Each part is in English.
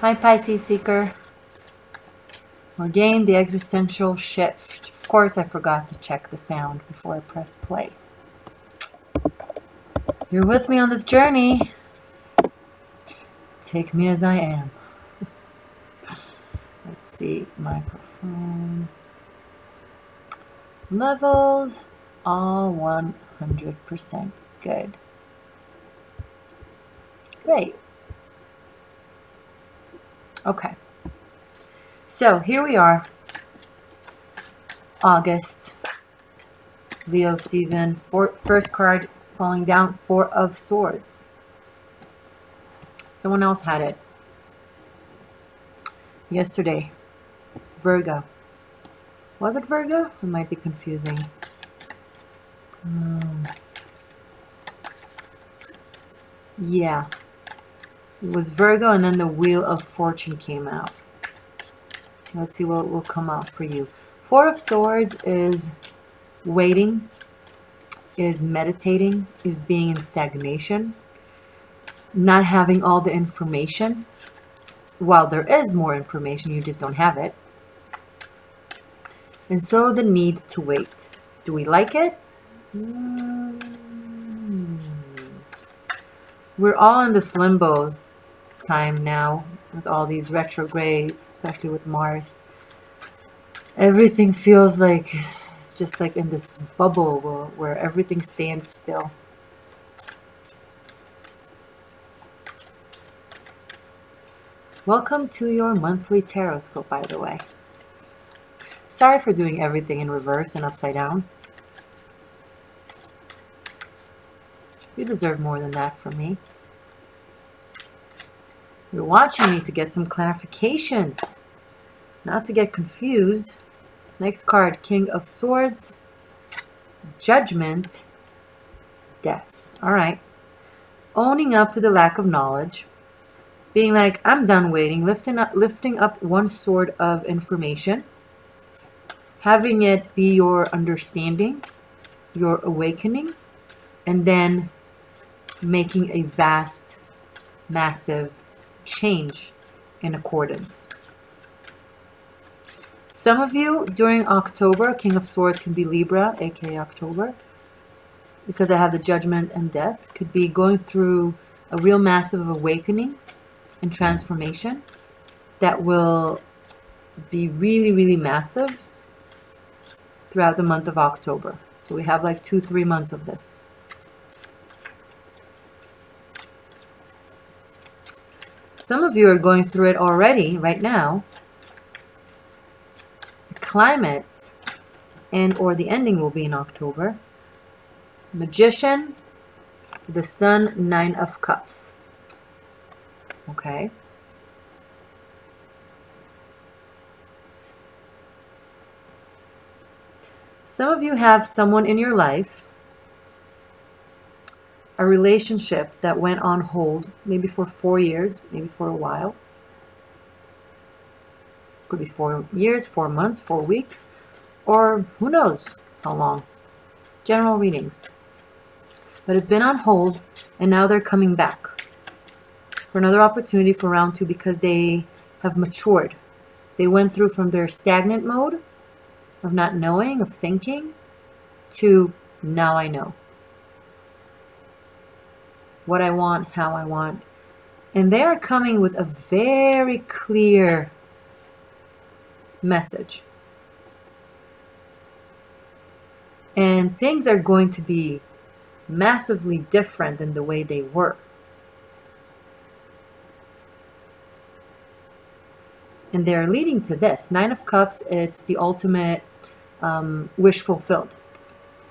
Hi, Pisces Seeker. Ordained the existential shift. Of course, I forgot to check the sound before I press play. You're with me on this journey. Take me as I am. Let's see, microphone levels, all 100% good. Great. Okay. So here we are, August, Leo season, first card falling down, 4 of Swords. Someone else had it yesterday. Virgo. Was it Virgo? It might be confusing. Yeah. It was Virgo, and then the Wheel of Fortune came out. Let's see what will come out for you. 4 of Swords is waiting, is meditating, is being in stagnation, not having all the information. While there is more information, you just don't have it. And so the need to wait. Do we like it? We're all in this limbo time now with all these retrogrades, especially with Mars. Everything feels like it's just like in this bubble where everything stands still. Welcome to your monthly Taroscope, by the way. Sorry for doing everything in reverse and upside down. You deserve more than that from me. You're watching me to get some clarifications, not to get confused. Next card, King of Swords, Judgment, Death. All right. Owning up to the lack of knowledge, being like, I'm done waiting, lifting up one sword of information, having it be your understanding, your awakening, and then making a vast, massive change in accordance. Some of you during October, King of Swords can be Libra, aka October, because I have the Judgment and Death, could be going through a real massive awakening and transformation that will be really, really massive throughout the month of October. So we have like 2-3 months of this. Some of you are going through it already right now. The climate and or the ending will be in October. Magician, the Sun, 9 of Cups. Okay. Some of you have someone in your life, a relationship that went on hold, maybe for 4 years, maybe for a while. Could be 4 years, 4 months, 4 weeks, or who knows how long. General readings. But it's been on hold, and now they're coming back for another opportunity for round 2 because they have matured. They went through from their stagnant mode of not knowing, of thinking, to now I know what I want, how I want. And they are coming with a very clear message. And things are going to be massively different than the way they were. And they're leading to this. 9 of Cups, it's the ultimate wish fulfilled.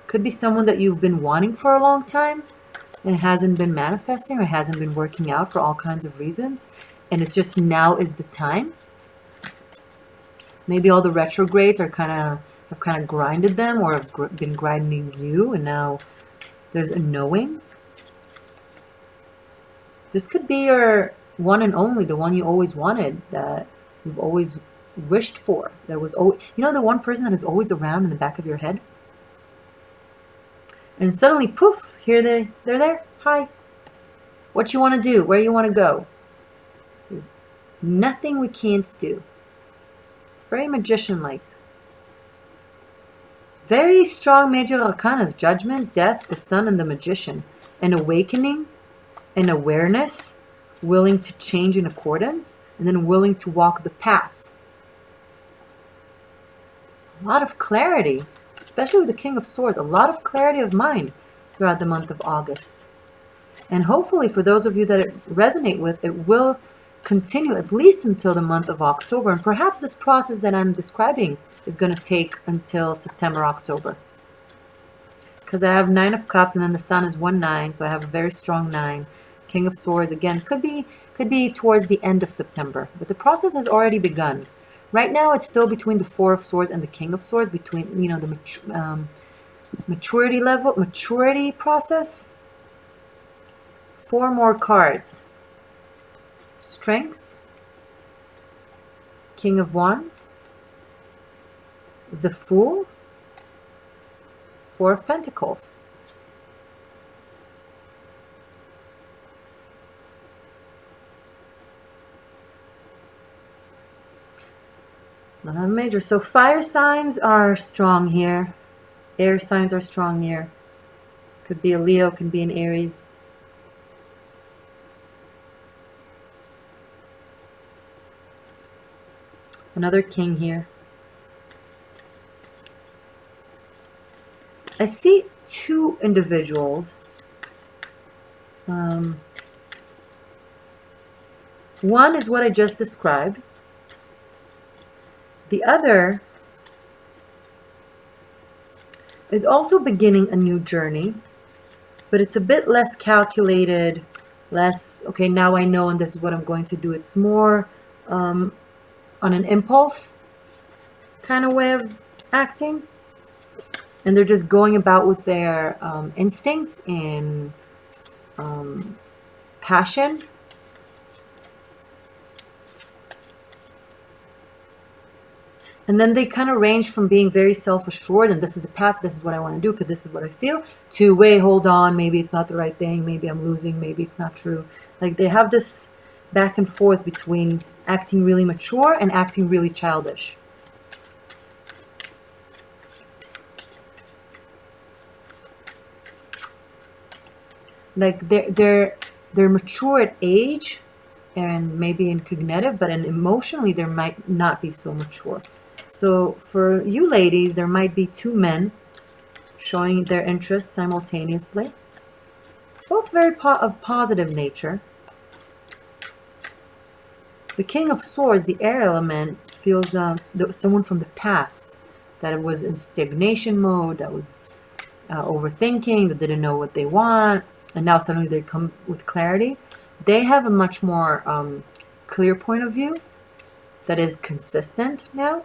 Could be someone that you've been wanting for a long time and it hasn't been manifesting or hasn't been working out for all kinds of reasons. And it's just now is the time. Maybe all the retrogrades are have kind of grinded them or have been grinding you, and now there's a knowing. This could be your one and only, the one you always wanted, that you've always wished for. That was always, you know, the one person that is always around in the back of your head. And suddenly, poof, here they're there. Hi. What you want to do? Where you want to go? Nothing we can't do. Very magician-like. Very strong major arcanas. Judgment, death, the sun, and the magician. An awakening, an awareness, willing to change in accordance, and then willing to walk the path. A lot of clarity, especially with the King of Swords. A lot of clarity of mind throughout the month of August. And hopefully for those of you that it resonate with, it will continue at least until the month of October. And perhaps this process that I'm describing is going to take until September, October. Because I have 9 of Cups and then the Sun is 1-9. So I have a very strong 9. King of Swords, again, could be towards the end of September. But the process has already begun. Right now, it's still between the 4 of Swords and the King of Swords, between, you know, the maturity process. 4 more cards. Strength, King of Wands, the Fool, 4 of Pentacles. Not major. So fire signs are strong here. Air signs are strong here. Could be a Leo, could be an Aries. Another king here. I see 2 individuals. One is what I just described. The other is also beginning a new journey, but it's a bit less calculated, less, okay, now I know and this is what I'm going to do. It's more on an impulse kind of way of acting. And they're just going about with their instincts and passion. And then they kind of range from being very self-assured and this is the path, this is what I want to do because this is what I feel, to wait, hold on, maybe it's not the right thing, maybe I'm losing, maybe it's not true. Like they have this back and forth between acting really mature and acting really childish. Like they're mature at age and maybe in cognitive, but emotionally they might not be so mature. So for you ladies, there might be 2 men showing their interest simultaneously, both very of positive nature. The King of Swords, the air element, feels someone from the past that was in stagnation mode, that was overthinking, that didn't know what they want, and now suddenly they come with clarity. They have a much more clear point of view that is consistent now.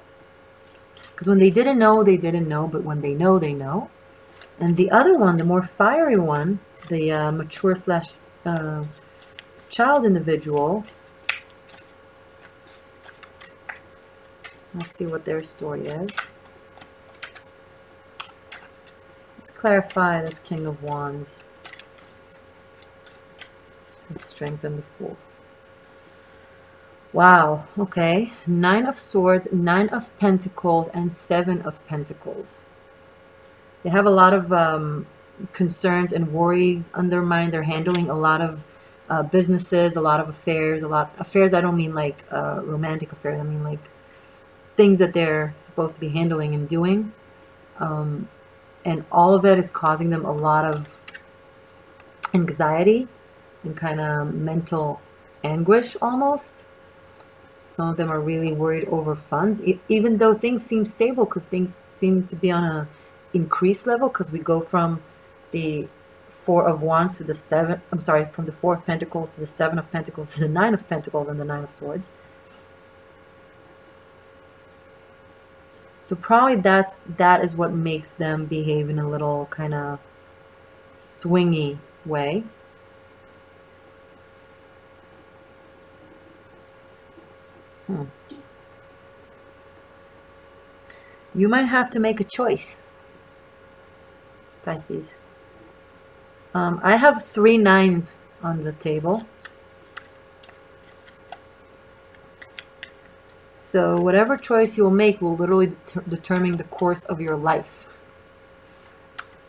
Because when they didn't know, but when they know, they know. And the other one, the more fiery one, the mature slash child individual, let's see what their story is. Let's clarify this King of Wands. Let's strengthen the Fool. Wow, okay. 9 of Swords, 9 of Pentacles, and 7 of Pentacles. They have a lot of concerns and worries undermined. They're handling a lot of businesses, a lot of affairs, affairs. I don't mean like romantic affairs. I mean like things that they're supposed to be handling and doing. And all of it is causing them a lot of anxiety and kind of mental anguish almost. Some of them are really worried over funds, even though things seem stable, because things seem to be on a increased level, because we go from the 4 of Wands to the 7, I'm sorry, from the 4 of Pentacles to the 7 of Pentacles to the 9 of Pentacles and the 9 of Swords. So probably that is what makes them behave in a little kind of swingy way. You might have to make a choice, Pisces. I have 3 9s on the table. So whatever choice you'll make will literally determine the course of your life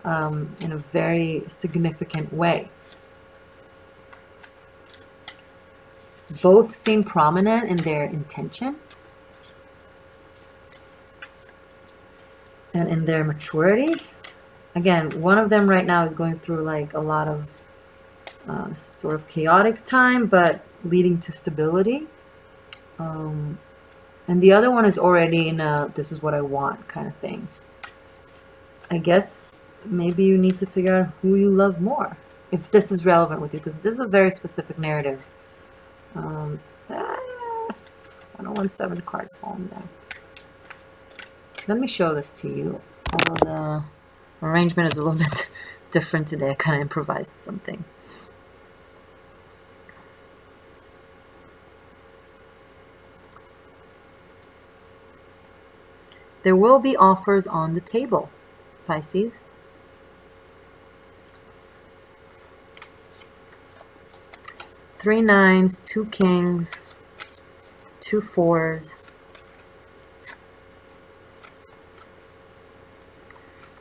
in a very significant way. Both seem prominent in their intention and in their maturity. Again, one of them right now is going through like a lot of sort of chaotic time, but leading to stability. And the other one is already in a this is what I want kind of thing. I guess maybe you need to figure out who you love more, if this is relevant with you, because this is a very specific narrative. I don't want 7 cards falling down. Let me show this to you, although the arrangement is a little bit different today. I kind of improvised something. There will be offers on the table, Pisces. Three nines, 2 kings, 2 fours,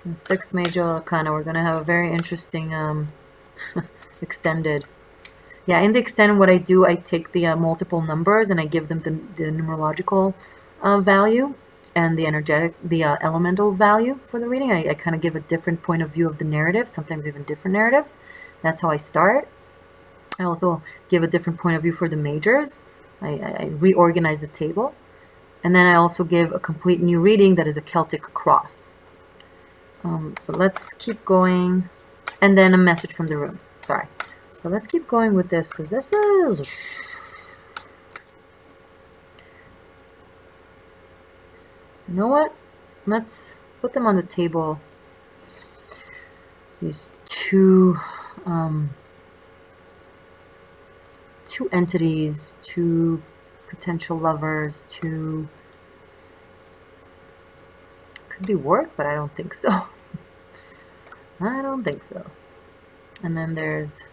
and 6 major arcana. We're going to have a very interesting extended. Yeah, in the extended, what I do, I take the multiple numbers and I give them the numerological value and the energetic, the elemental value for the reading. I kind of give a different point of view of the narrative, sometimes even different narratives. That's how I start. I also give a different point of view for the majors. I reorganize the table. And then I also give a complete new reading that is a Celtic cross. But let's keep going. And then a message from the rooms. Sorry. So let's keep going with this, because this is... You know what? Let's put them on the table. These two entities, 2 potential lovers, 2... Could be work, but I don't think so. I don't think so. And then there's...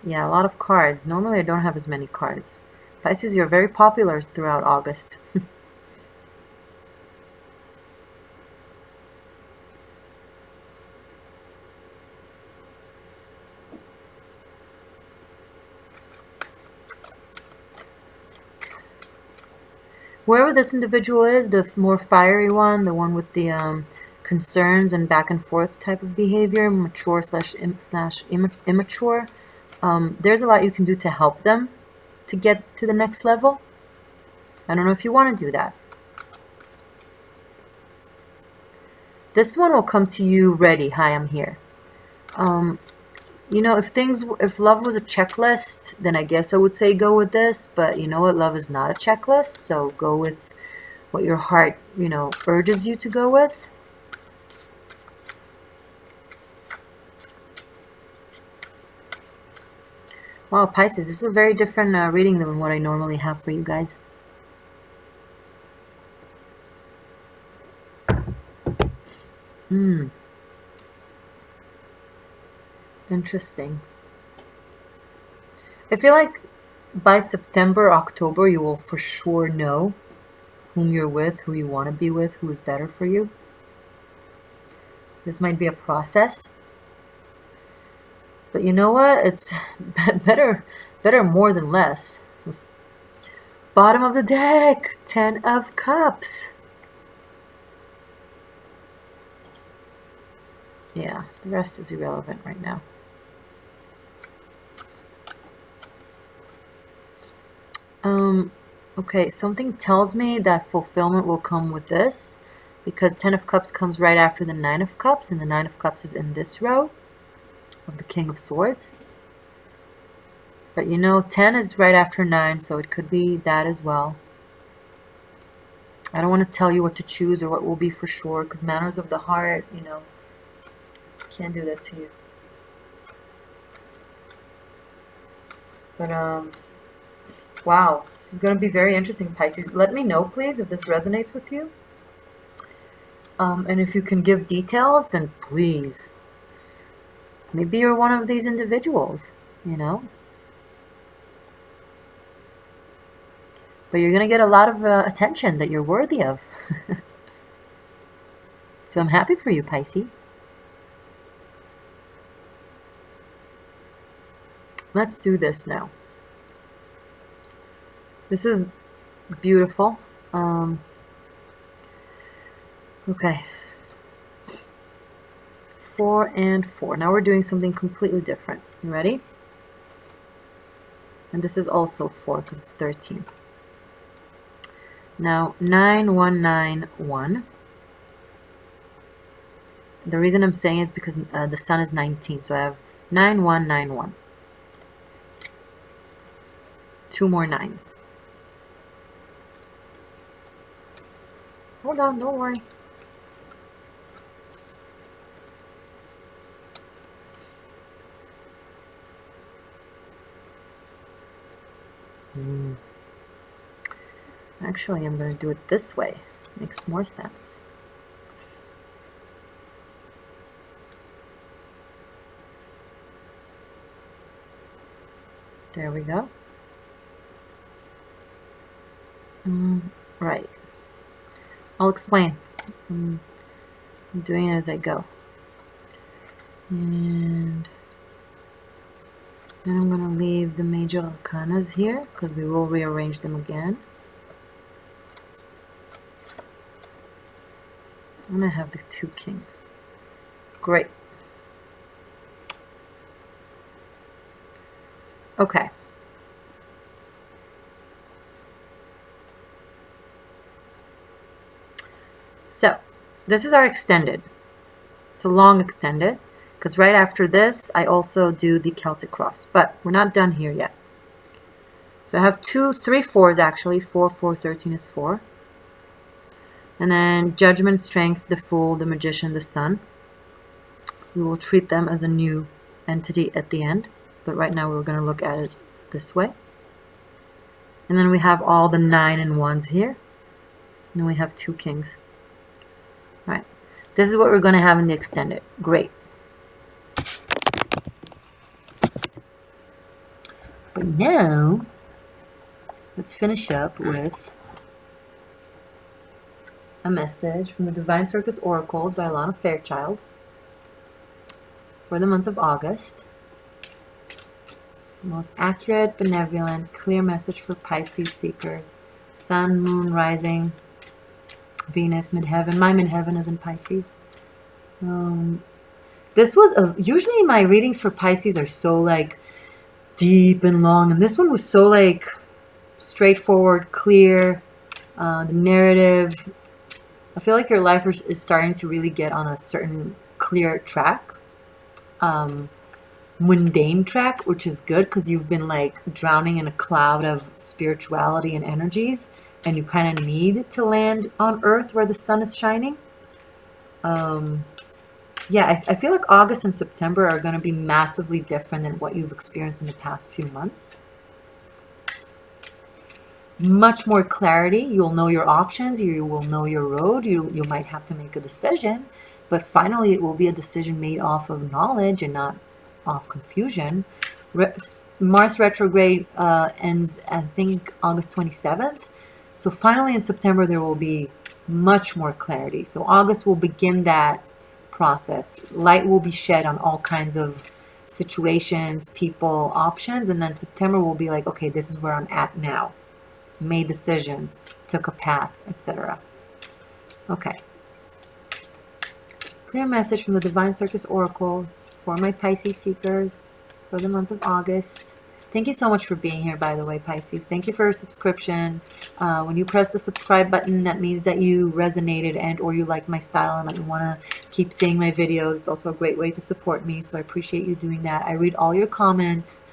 Yeah, a lot of cards. Normally I don't have as many cards. Pisces, you're very popular throughout August. Whoever this individual is, the more fiery one, the one with the concerns and back and forth type of behavior, mature slash immature, there's a lot you can do to help them to get to the next level. I don't know if you want to do that. This one will come to you ready. Hi, I'm here. You know, if love was a checklist, then I guess I would say go with this. But you know what? Love is not a checklist. So go with what your heart, you know, urges you to go with. Wow, Pisces, this is a very different reading than what I normally have for you guys. Interesting. I feel like by September, October, you will for sure know whom you're with, who you want to be with, who is better for you. This might be a process. But you know what? It's better more than less. Bottom of the deck, 10 of Cups. Yeah, the rest is irrelevant right now. Okay, something tells me that fulfillment will come with this, because 10 of Cups comes right after the 9 of Cups, and the 9 of Cups is in this row of the King of Swords. But you know, 10 is right after 9, so it could be that as well. I don't want to tell you what to choose or what will be for sure, because matters of the heart, you know, can't do that to you. But, wow, this is going to be very interesting, Pisces. Let me know, please, if this resonates with you. And if you can give details, then please. Maybe you're one of these individuals, you know. But you're going to get a lot of attention that you're worthy of. So I'm happy for you, Pisces. Let's do this now. This is beautiful. Okay. 4 and 4. Now we're doing something completely different. You ready? And this is also 4 because it's 13. Now 9191. The reason I'm saying is because the sun is 19, so I have 9191. 2 more 9s. Hold on, don't worry. Actually, I'm going to do it this way. Makes more sense. There we go. Right. I'll explain. I'm doing it as I go. And then I'm going to leave the major arcanas here because we will rearrange them again. And I have the 2 kings. Great. Okay. So, this is our extended. It's a long extended, because right after this, I also do the Celtic cross, but we're not done here yet. So I have 3 4s actually. 4, 4, 13 is 4. And then Judgment, Strength, the Fool, the Magician, the Sun. We will treat them as a new entity at the end, but right now we're going to look at it this way. And then we have all the 9 and 1s here. And then we have 2 kings. Right. This is what we're going to have in the extended. Great. But now, let's finish up with a message from the Divine Circus Oracles by Alana Fairchild for the month of August. The most accurate, benevolent, clear message for Pisces seekers. Sun, Moon, Rising, Venus, midheaven. My midheaven is in Pisces. This was usually my readings for Pisces are so like deep and long, and this one was so like straightforward, clear. The narrative. I feel like your life is starting to really get on a certain clear track, mundane track, which is good because you've been like drowning in a cloud of spirituality and energies. And you kind of need to land on Earth where the sun is shining. Yeah, I feel like August and September are going to be massively different than what you've experienced in the past few months. Much more clarity. You'll know your options. You will know your road. You might have to make a decision. But finally, it will be a decision made off of knowledge and not off confusion. Mars retrograde ends, I think, August 27th. So finally in September, there will be much more clarity. So August will begin that process. Light will be shed on all kinds of situations, people, options. And then September will be like, okay, this is where I'm at now. Made decisions, took a path, etc. Okay. Clear message from the Divine Circus Oracle for my Pisces seekers for the month of August. Thank you so much for being here, by the way, Pisces. Thank you for your subscriptions. When you press the subscribe button, that means that you resonated and or you like my style and that you want to keep seeing my videos. It's also a great way to support me, so I appreciate you doing that. I read all your comments,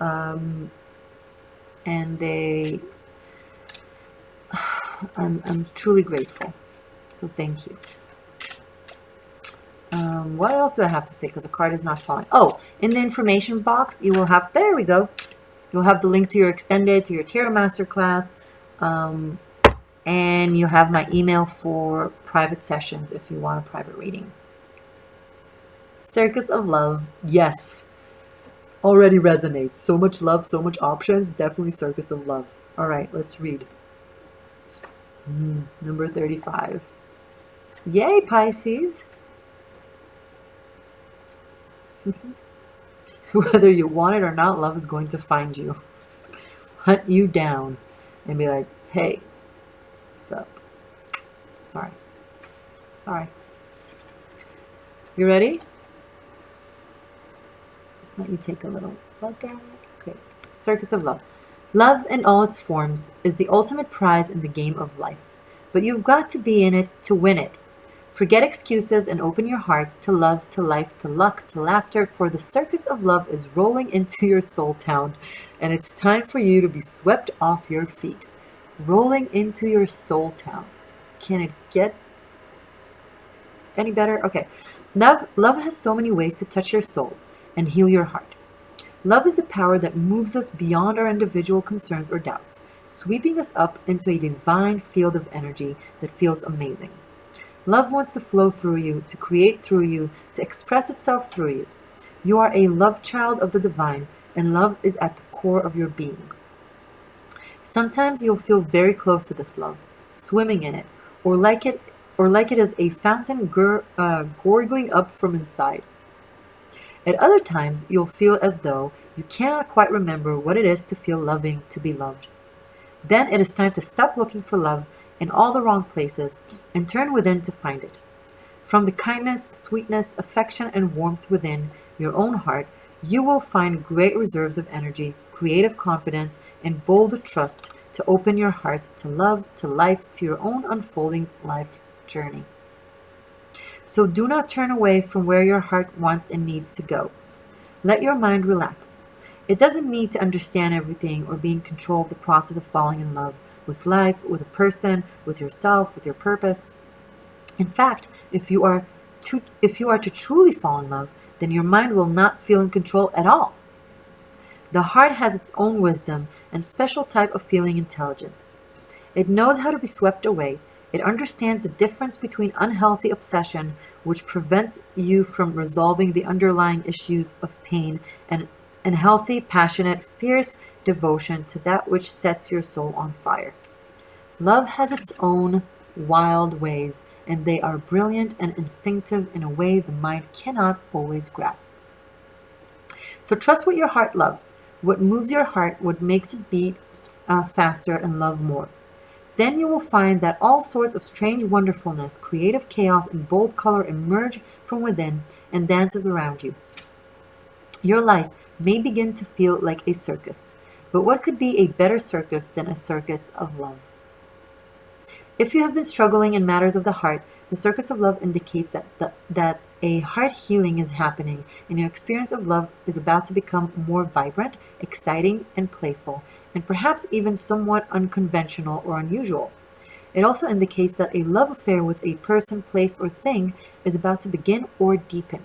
and I'm truly grateful. So thank you. What else do I have to say? Because the card is not falling. Oh, in the information box, you will have, there we go. You'll have the link to your extended, to your Tarot Masterclass. And you have my email for private sessions if you want a private reading. Circus of Love. Yes. Already resonates. So much love, so much options. Definitely Circus of Love. All right, let's read. Number 35. Yay, Pisces! Whether you want it or not, love is going to find you, hunt you down, and be like, hey, sup? Sorry. You ready? Let me take a little look at it. Great. Circus of love. Love in all its forms is the ultimate prize in the game of life, but you've got to be in it to win it. Forget excuses and open your heart to love, to life, to luck, to laughter, for the circus of love is rolling into your soul town, and it's time for you to be swept off your feet. Rolling into your soul town. Can it get any better? Okay. Love has so many ways to touch your soul and heal your heart. Love is the power that moves us beyond our individual concerns or doubts, sweeping us up into a divine field of energy that feels amazing. Love wants to flow through you, to create through you, to express itself through you. You are a love child of the divine, and love is at the core of your being. Sometimes you'll feel very close to this love, swimming in it, or like it is a fountain gurgling up from inside. At other times, you'll feel as though you cannot quite remember what it is to feel loving, to be loved. Then it is time to stop looking for love in all the wrong places and turn within to find it. From the kindness, sweetness, affection, and warmth within your own heart, you will find great reserves of energy, creative confidence, and bold trust to open your heart to love, to life, to your own unfolding life journey. So do not turn away from where your heart wants and needs to go. Let your mind relax. It doesn't need to understand everything or be in control of the process of falling in love with life, with a person, with yourself, with your purpose. In fact, if you are to truly fall in love, then your mind will not feel in control at all. The heart has its own wisdom and special type of feeling intelligence. It knows how to be swept away. It understands the difference between unhealthy obsession, which prevents you from resolving the underlying issues of pain, and healthy, passionate, fierce devotion to that which sets your soul on fire. Love has its own wild ways, and they are brilliant and instinctive in a way the mind cannot always grasp. So trust what your heart loves, what moves your heart, what makes it beat faster and love more. Then you will find that all sorts of strange wonderfulness, creative chaos, and bold color emerge from within and dances around you. Your life may begin to feel like a circus, but what could be a better circus than a circus of love? If you have been struggling in matters of the heart, the circus of love indicates that a heart healing is happening, and your experience of love is about to become more vibrant, exciting, and playful, and perhaps even somewhat unconventional or unusual. It also indicates that a love affair with a person, place, or thing is about to begin or deepen.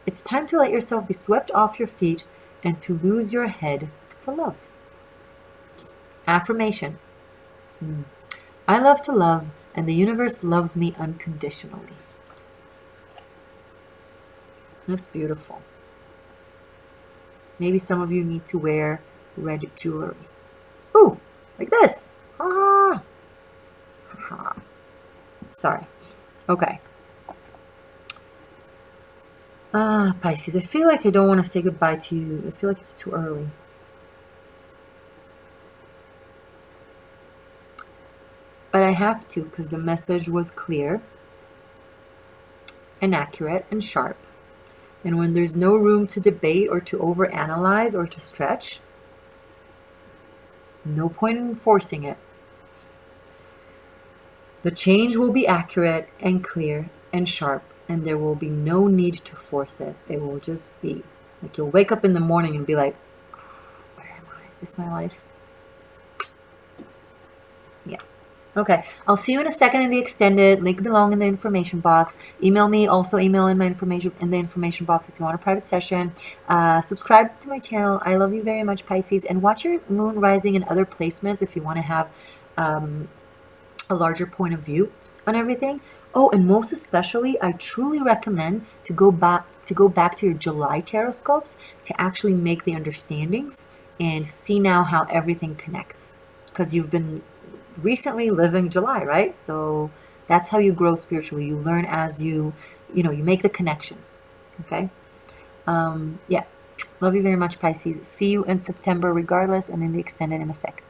It's time to let yourself be swept off your feet and to lose your head to love. Affirmation. I love to love, and the universe loves me unconditionally. That's beautiful. Maybe some of you need to wear red jewelry. Ooh, like this. Ha ha. Sorry. Okay. Pisces, I feel like I don't want to say goodbye to you. I feel like it's too early. But I have to, because the message was clear and accurate and sharp. And when there's no room to debate or to overanalyze or to stretch, no point in forcing it. The change will be accurate and clear and sharp, and there will be no need to force it. It will just be. Like you'll wake up in the morning and be like, where am I? Is this my life? Yeah. Okay, I'll see you in a second in the extended. Link below in the information box. Email me, also email in my information in the information box if you want a private session. Subscribe to my channel. I love you very much, Pisces. And watch your moon rising and other placements if you want to have a larger point of view on everything. Oh, and most especially, I truly recommend to go back to your July Taroscopes to actually make the understandings and see now how everything connects, because you've been recently living July, right? So that's how you grow spiritually. You learn as you make the connections. Okay. Yeah. Love you very much, Pisces. See you in September regardless, and in the extended in a sec.